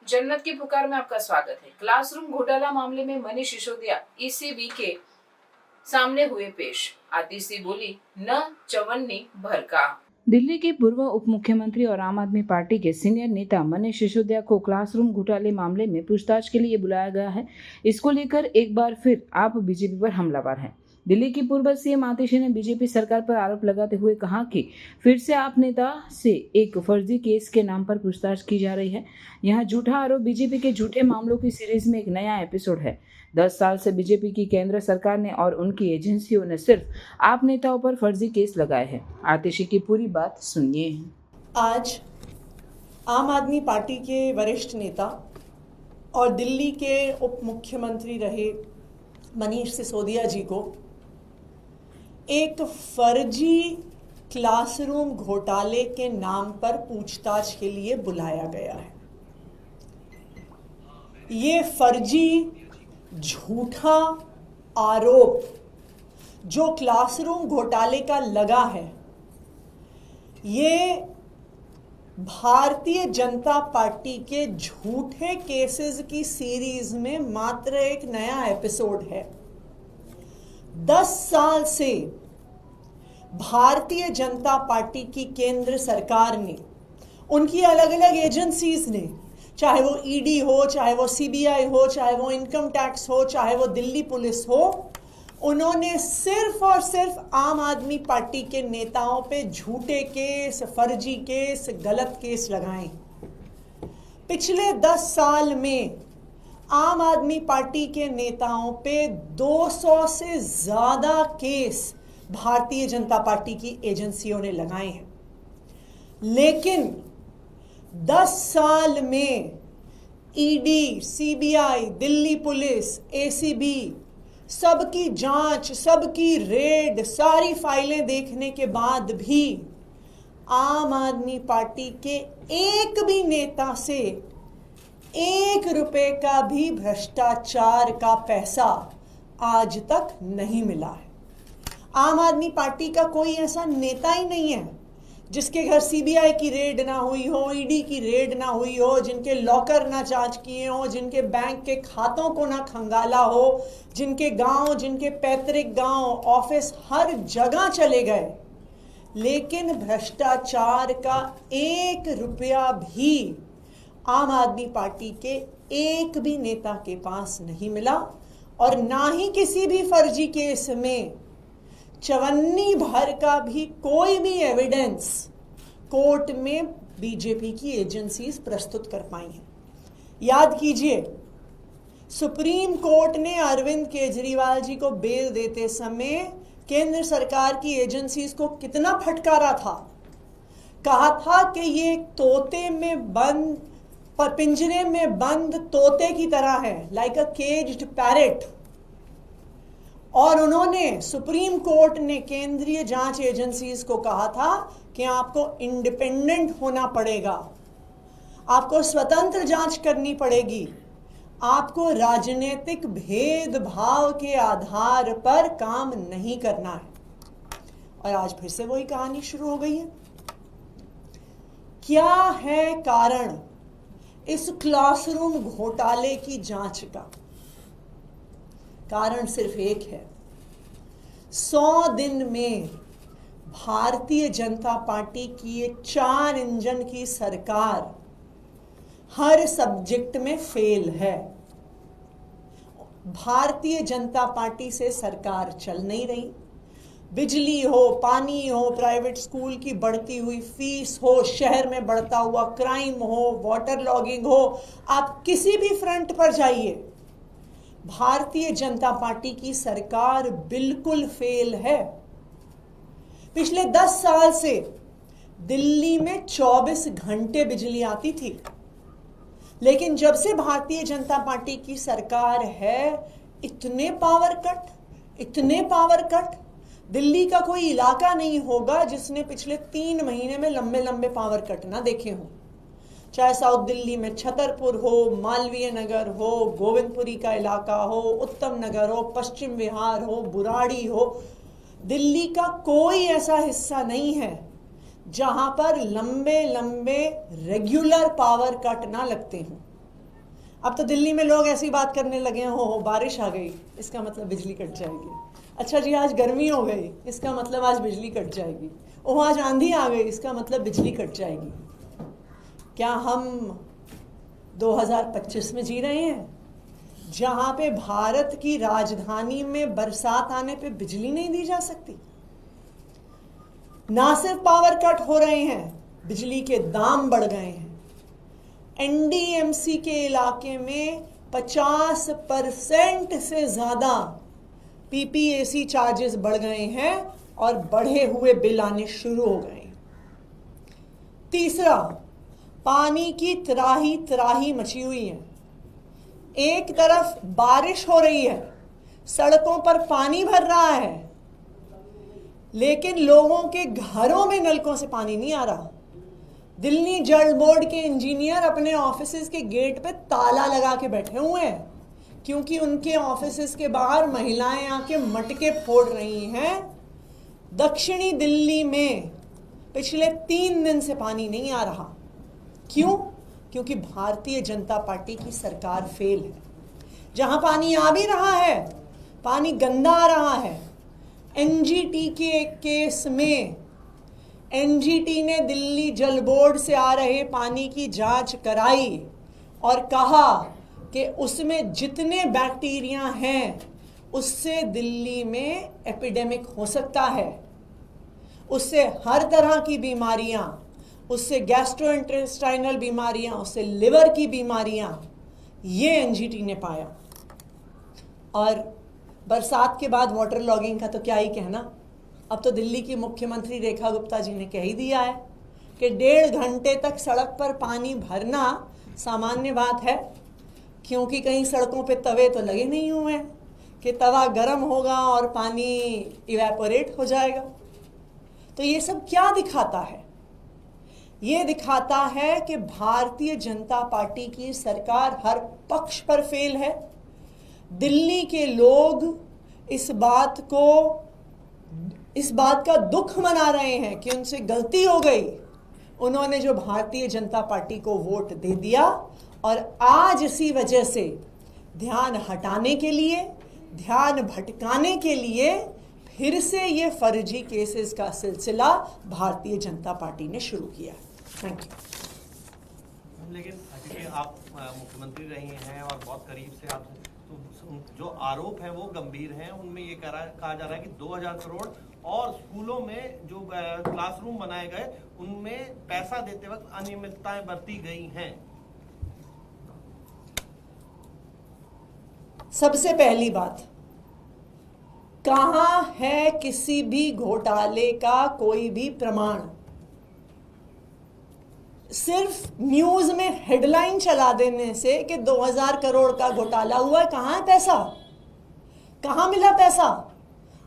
जन्नत की पुकार में आपका स्वागत है। क्लासरूम घोटाला मामले में मनीष सिसोदिया ईसीबी के सामने हुए पेश। आतिशी बोली, न चवन्नी भर का। दिल्ली के पूर्व उप मुख्यमंत्री और आम आदमी पार्टी के सीनियर नेता मनीष सिसोदिया को क्लासरूम घोटाले मामले में पूछताछ के लिए बुलाया गया है। इसको लेकर एक बार फिर आप बीजेपी पर हमलावर हैं। दिल्ली की पूर्व सीएम आतिशी ने बीजेपी सरकार पर आरोप लगाते हुए कहा कि फिर से आप नेता से एक फर्जी केस के नाम पर पूछताछ की जा रही है। यह झूठा आरोप बीजेपी के झूठे मामलों की सीरीज में एक नया एपिसोड है। 10 साल से बीजेपी की केंद्र सरकार ने और उनकी एजेंसियों ने सिर्फ आप नेताओं पर फर्जी केस लगाए हैं। आतिशी की पूरी बात सुनिए। आज आम आदमी पार्टी के वरिष्ठ नेता और दिल्ली के उप मुख्यमंत्री रहे मनीष सिसोदिया जी को एक फर्जी क्लासरूम घोटाले के नाम पर पूछताछ के लिए बुलाया गया है। ये फर्जी झूठा आरोप जो क्लासरूम घोटाले का लगा है, ये भारतीय जनता पार्टी के झूठे केसेस की सीरीज में मात्र एक नया एपिसोड है। 10 साल से भारतीय जनता पार्टी की केंद्र सरकार ने, उनकी अलग अलग एजेंसीज ने, चाहे वो ईडी हो, चाहे वो सीबीआई हो, चाहे वो इनकम टैक्स हो, चाहे वो दिल्ली पुलिस हो, उन्होंने सिर्फ और सिर्फ आम आदमी पार्टी के नेताओं पे झूठे केस, फर्जी केस, गलत केस लगाए। पिछले 10 साल में आम आदमी पार्टी के नेताओं पे 200 से ज्यादा केस भारतीय जनता पार्टी की एजेंसियों ने लगाए हैं। लेकिन 10 साल में ED, CBI, Delhi police, ACB, सबकी जांच, सबकी रेड, सारी फाइलें देखने के बाद भी आम आदमी पार्टी के एक भी नेता से 1 रुपए का भी भ्रष्टाचार का पैसा आज तक नहीं मिला है। आम आदमी पार्टी का कोई ऐसा नेता ही नहीं है जिसके घर सीबीआई की रेड ना हुई हो, ईडी की रेड ना हुई हो, जिनके लॉकर ना जांच किए हो, जिनके बैंक के खातों को ना खंगाला हो, जिनके गांव, जिनके पैतृक गांव, ऑफिस हर जगह चले गए, लेकिन भ्रष्टाचार का 1 रुपया भी आम आदमी पार्टी के एक भी नेता के पास नहीं मिला। और ना ही किसी भी फर्जी केस में चवन्नी भर का भी कोई भी एविडेंस कोर्ट में बीजेपी की एजेंसीज प्रस्तुत कर पाई हैं। याद कीजिए, सुप्रीम कोर्ट ने अरविंद केजरीवाल जी को बेल देते समय केंद्र सरकार की एजेंसीज को कितना फटकारा था। कहा था कि ये तोते में बंद, पिंजरे में बंद तोते की तरह है, लाइक अ केज्ड पैरेट। और उन्होंने, सुप्रीम कोर्ट ने केंद्रीय जांच एजेंसीज को कहा था कि आपको इंडिपेंडेंट होना पड़ेगा, आपको स्वतंत्र जांच करनी पड़ेगी, आपको राजनीतिक भेदभाव के आधार पर काम नहीं करना है। और आज फिर से वही कहानी शुरू हो गई है। क्या है कारण इस क्लासरूम घोटाले की जांच का? कारण सिर्फ एक है। 100 दिन में भारतीय जनता पार्टी की एक 4 इंजन की सरकार हर सब्जेक्ट में फेल है। भारतीय जनता पार्टी से सरकार चल नहीं रही। बिजली हो, पानी हो, प्राइवेट स्कूल की बढ़ती हुई फीस हो, शहर में बढ़ता हुआ क्राइम हो, वाटर लॉगिंग हो, आप किसी भी फ्रंट पर जाइए, भारतीय जनता पार्टी की सरकार बिल्कुल फेल है। पिछले 10 साल से दिल्ली में 24 घंटे बिजली आती थी, लेकिन जब से भारतीय जनता पार्टी की सरकार है, इतने पावर कट, दिल्ली का कोई इलाका नहीं होगा जिसने पिछले 3 महीने में लंबे लंबे पावर कट ना देखे हों। चाहे साउथ दिल्ली में छतरपुर हो, मालवीय नगर हो, गोविंदपुरी का इलाका हो, उत्तम नगर हो, पश्चिम विहार हो, बुराड़ी हो, दिल्ली का कोई ऐसा हिस्सा नहीं है जहां पर लंबे लंबे रेगुलर पावर कट ना लगते हों। अब तो दिल्ली में लोग ऐसी बात करने लगे हैं, हो बारिश आ गई इसका मतलब बिजली कट जाएगी। अच्छा जी, आज गर्मी हो गई इसका मतलब आज बिजली कट जाएगी। ओह, आज आंधी आ गई इसका मतलब बिजली कट जाएगी। क्या हम 2025 में जी रहे हैं जहां पे भारत की राजधानी में बरसात आने पे बिजली नहीं दी जा सकती? ना सिर्फ पावर कट हो रहे हैं, बिजली के दाम बढ़ गए हैं। एनडीएमसी के इलाके में 50% से ज्यादा पीपीएसी चार्जेस बढ़ गए हैं और बढ़े हुए बिल आने शुरू हो गए हैं। तीसरा, पानी की त्राही त्राही मची हुई है। एक तरफ बारिश हो रही है, सड़कों पर पानी भर रहा है, लेकिन लोगों के घरों में नलकों से पानी नहीं आ रहा। दिल्ली जल बोर्ड के इंजीनियर अपने ऑफिसेज के गेट पे ताला लगा के बैठे हुए हैं, क्योंकि उनके ऑफिसेज के बाहर महिलाएं आके मटके फोड़ रही हैं। दक्षिणी दिल्ली में पिछले 3 दिन से पानी नहीं आ रहा। क्यों? क्योंकि भारतीय जनता पार्टी की सरकार फेल है। जहां पानी आ भी रहा है, पानी गंदा आ रहा है। एनजीटी के एक केस में एनजीटी ने दिल्ली जल बोर्ड से आ रहे पानी की जांच कराई और कहा कि उसमें जितने बैक्टीरिया हैं उससे दिल्ली में एपिडेमिक हो सकता है, उससे हर तरह की बीमारियां, उससे गैस्ट्रोइंटेस्टाइनल बीमारियां, उससे लिवर की बीमारियां, ये एनजीटी ने पाया। और बरसात के बाद वाटर लॉगिंग का तो क्या ही कहना। अब तो दिल्ली की मुख्यमंत्री रेखा गुप्ता जी ने कह ही दिया है कि 1.5 घंटे तक सड़क पर पानी भरना सामान्य बात है, क्योंकि कहीं सड़कों पे तवे तो लगे नहीं हुए हैं कि तवा गर्म होगा और पानी इवेपोरेट हो जाएगा। तो ये सब क्या दिखाता है? ये दिखाता है कि भारतीय जनता पार्टी की सरकार हर पक्ष पर फेल है। दिल्ली के लोग इस बात का दुख मना रहे हैं कि उनसे गलती हो गई, उन्होंने जो भारतीय जनता पार्टी को वोट दे दिया, और आज इसी वजह से ध्यान हटाने के लिए, ध्यान भटकाने के लिए फिर से ये फर्जी केसेस का सिलसिला भारतीय जनता पार्टी ने शुरू किया। Thank you. लेकिन क्योंकि आप मुख्यमंत्री रही हैं और बहुत करीब से आप, तो जो आरोप हैं वो गंभीर हैं। उनमें ये कहा जा रहा है कि 2000 करोड़ और स्कूलों में जो क्लासरूम बनाए गए उनमें पैसा देते वक्त अनियमितताएं बरती गई हैं। सबसे पहली बात, कहां है किसी भी घोटाले का कोई भी प्रमाण? सिर्फ न्यूज में हेडलाइन चला देने से कि 2000 करोड़ का घोटाला हुआ है, कहां है पैसा? कहां मिला पैसा?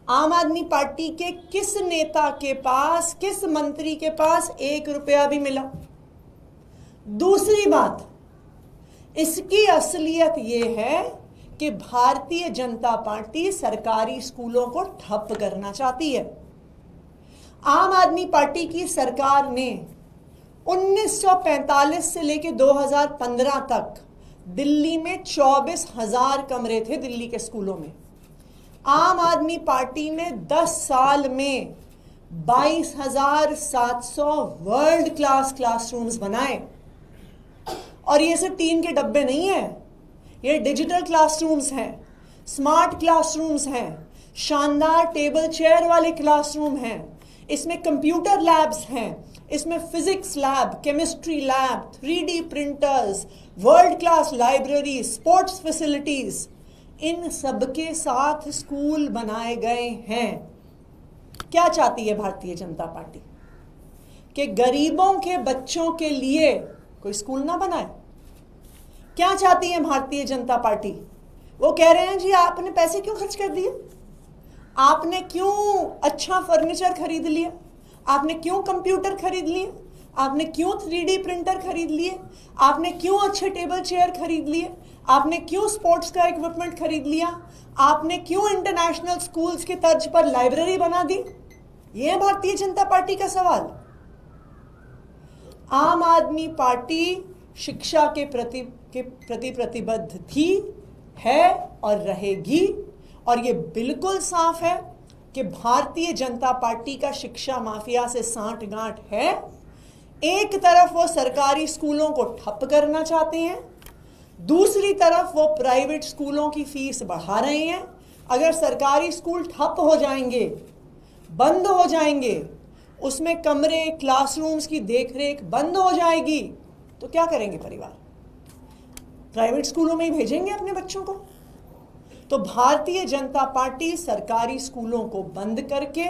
आम आदमी पार्टी के किस नेता के पास, किस मंत्री के पास 1 रुपया भी मिला? दूसरी बात, इसकी असलियत यह है कि भारतीय जनता पार्टी सरकारी स्कूलों को ठप करना चाहती है। आम आदमी पार्टी की सरकार ने 1945 से लेकर 2015 तक दिल्ली में 24,000 कमरे थे दिल्ली के स्कूलों में। आम आदमी पार्टी ने 10 साल में 22,700 वर्ल्ड क्लास क्लासरूम्स बनाए। और ये सिर्फ टीन के डब्बे नहीं है, ये डिजिटल क्लासरूम्स हैं, स्मार्ट क्लासरूम्स हैं, शानदार टेबल चेयर वाले क्लासरूम हैं, इसमें कंप्यूटर लैब्स हैं, इसमें physics lab, chemistry lab, 3D printers, world class library, sports facilities, इन सबके साथ स्कूल बनाए गए हैं। क्या चाहती है भारतीय जनता पार्टी? कि गरीबों के बच्चों के लिए कोई स्कूल ना बनाए? क्या चाहती है भारतीय जनता पार्टी? वो कह रहे हैं जी आपने पैसे क्यों खर्च कर दिए, आपने क्यों अच्छा फर्नीचर खरीद लिया, आपने क्यों कंप्यूटर खरीद लिए, आपने क्यों 3D प्रिंटर खरीद लिए, आपने क्यों अच्छे टेबल चेयर खरीद लिए, आपने क्यों स्पोर्ट्स का इक्विपमेंट खरीद लिया, आपने क्यों इंटरनेशनल स्कूल्स के तर्ज पर लाइब्रेरी बना दी? यह है भारतीय जनता पार्टी का सवाल। आम आदमी पार्टी शिक्षा के प्रति के प्रति प्रतिबद्ध थी, है और रहेगी। और ये बिल्कुल साफ है कि भारतीय जनता पार्टी का शिक्षा माफिया से सांठगांठ है। एक तरफ वो सरकारी स्कूलों को ठप करना चाहते हैं, दूसरी तरफ वो प्राइवेट स्कूलों की फीस बढ़ा रहे हैं। अगर सरकारी स्कूल ठप हो जाएंगे, बंद हो जाएंगे, उसमें कमरे, क्लासरूम्स की देखरेख बंद हो जाएगी, तो क्या करेंगे परिवार? प्राइवेट स्कूलों में ही भेजेंगे अपने बच्चों को। तो भारतीय जनता पार्टी सरकारी स्कूलों को बंद करके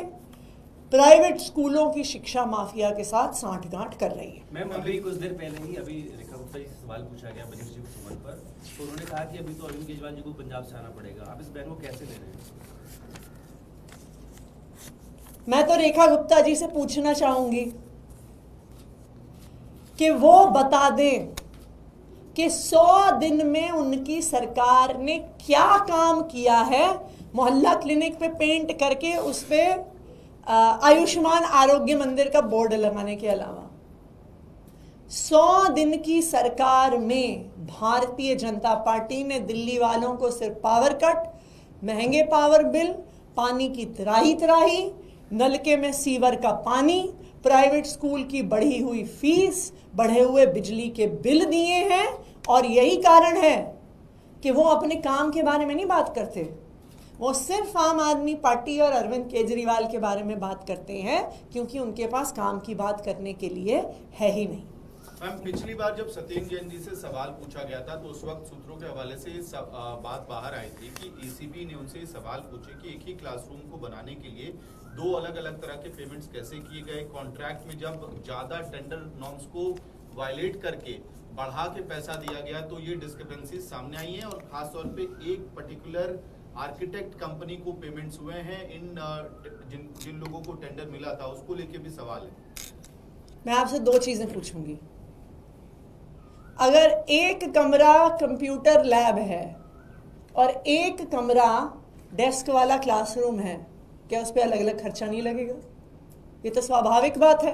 प्राइवेट स्कूलों की शिक्षा माफिया के साथ सांठगांठ कर रही है। मैम, अभी कुछ देर पहले ही रेखा गुप्ता जी से सवाल पूछा गया बजट जी को सुमन पर, तो उन्होंने कहा कि अभी तो अरविंद केजरीवाल जी को पंजाब से आना पड़ेगा। आप इस बयान को कैसे ले रहे हैं? मैं तो रेखा गुप्ता जी से पूछना चाहूंगी कि वो बता दें कि 100 दिन में उनकी सरकार ने क्या काम किया है मोहल्ला क्लिनिक पे पेंट करके उस पे आयुष्मान आरोग्य मंदिर का बोर्ड लगाने के अलावा। 100 दिन की सरकार में भारतीय जनता पार्टी ने दिल्ली वालों को सिर्फ पावर कट, महंगे पावर बिल, पानी की त्राही, नलके में सीवर का पानी, प्राइवेट स्कूल की बढ़ी हुई फीस, बढ़े हुए बिजली के बिल दिए हैं। और यही कारण है कि वो अपने काम के बारे में नहीं बात करते, वो सिर्फ आम आदमी पार्टी और अरविंद केजरीवाल के बारे में बात करते हैं, क्योंकि उनके पास काम की बात करने के लिए है ही नहीं। मैम, पिछली बार जब सत्येंद्र जैन जी से सवाल पूछा गया था तो उस वक्त सूत्रों के हवाले से बात बाहर आई थी कि ईसीबी ने उनसे सवाल पूछे कि एक ही क्लासरूम को बनाने के लिए 2 अलग अलग तरह के पेमेंट्स कैसे किए गए, कॉन्ट्रैक्ट में जब ज्यादा टेंडर नॉर्म्स को वायलेट करके बढ़ा के पैसा दिया गया तो ये डिस्क्रिपेंसीज सामने आई हैं। और खासतौर पे एक पर्टिकुलर आर्किटेक्ट कंपनी को पेमेंट्स हुए हैं, जिन लोगों को टेंडर मिला था उसको लेके भी सवाल है। मैं आपसे 2 चीजें पूछूंगी। अगर एक कमरा कंप्यूटर लैब है और एक कमरा डेस्क वाला क्लासरूम है, क्या उस पर अलग अलग खर्चा नहीं लगेगा? ये तो स्वाभाविक बात है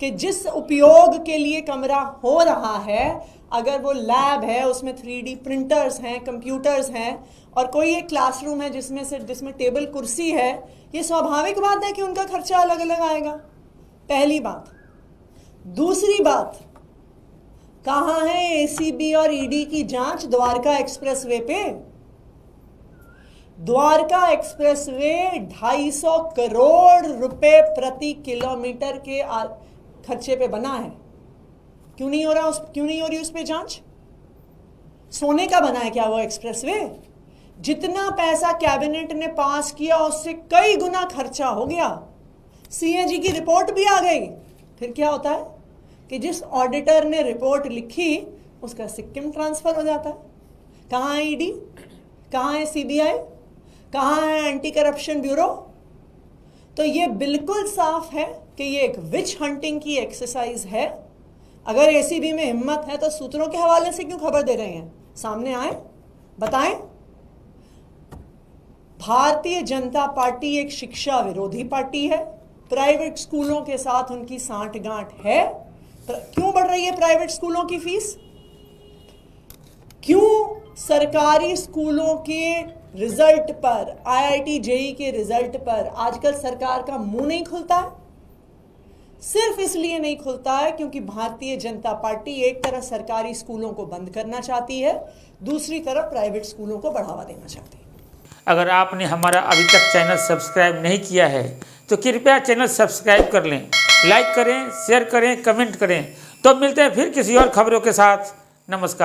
कि जिस उपयोग के लिए कमरा हो रहा है, अगर वो लैब है, उसमें 3D प्रिंटर्स हैं, कंप्यूटर्स हैं, और कोई एक क्लासरूम है जिसमें टेबल कुर्सी है, ये स्वाभाविक बात है कि उनका खर्चा अलग अलग आएगा। पहली बात। दूसरी बात, कहां है एसीबी और ईडी की जांच द्वारका एक्सप्रेसवे पे? द्वारका एक्सप्रेसवे 250 करोड़ रुपए प्रति किलोमीटर के खर्चे पे बना है। क्यों नहीं हो रही उस पे जांच? सोने का बना है क्या वो एक्सप्रेसवे? जितना पैसा कैबिनेट ने पास किया उससे कई गुना खर्चा हो गया। सीएजी की रिपोर्ट भी आ गई। फिर क्या होता है कि जिस ऑडिटर ने रिपोर्ट लिखी उसका सिक्किम ट्रांसफर हो जाता है। कहाँ है ईडी? कहाँ है सीबीआई? कहाँ है एंटी करप्शन ब्यूरो? तो ये बिल्कुल साफ है कि ये एक विच हंटिंग की एक्सरसाइज है। अगर एसीबी में हिम्मत है तो सूत्रों के हवाले से क्यों खबर दे रहे हैं? सामने आए, बताएं। भारतीय जनता पार्टी एक शिक्षा विरोधी पार्टी है। प्राइवेट स्कूलों के साथ उनकी सांठगांठ है। क्यों बढ़ रही है प्राइवेट स्कूलों की फीस? क्यों सरकारी स्कूलों के रिजल्ट पर, आईआईटी जेईई के रिजल्ट पर आजकल सरकार का मुंह नहीं खुलता है? सिर्फ इसलिए नहीं खुलता है क्योंकि भारतीय जनता पार्टी एक तरफ सरकारी स्कूलों को बंद करना चाहती है, दूसरी तरफ प्राइवेट स्कूलों को बढ़ावा देना चाहती है। अगर आपने हमारा अभी तक चैनल सब्सक्राइब नहीं किया है तो कृपया चैनल सब्सक्राइब कर लें, लाइक करें, शेयर करें, कमेंट करें। तो मिलते हैं फिर किसी और खबरों के साथ। नमस्कार।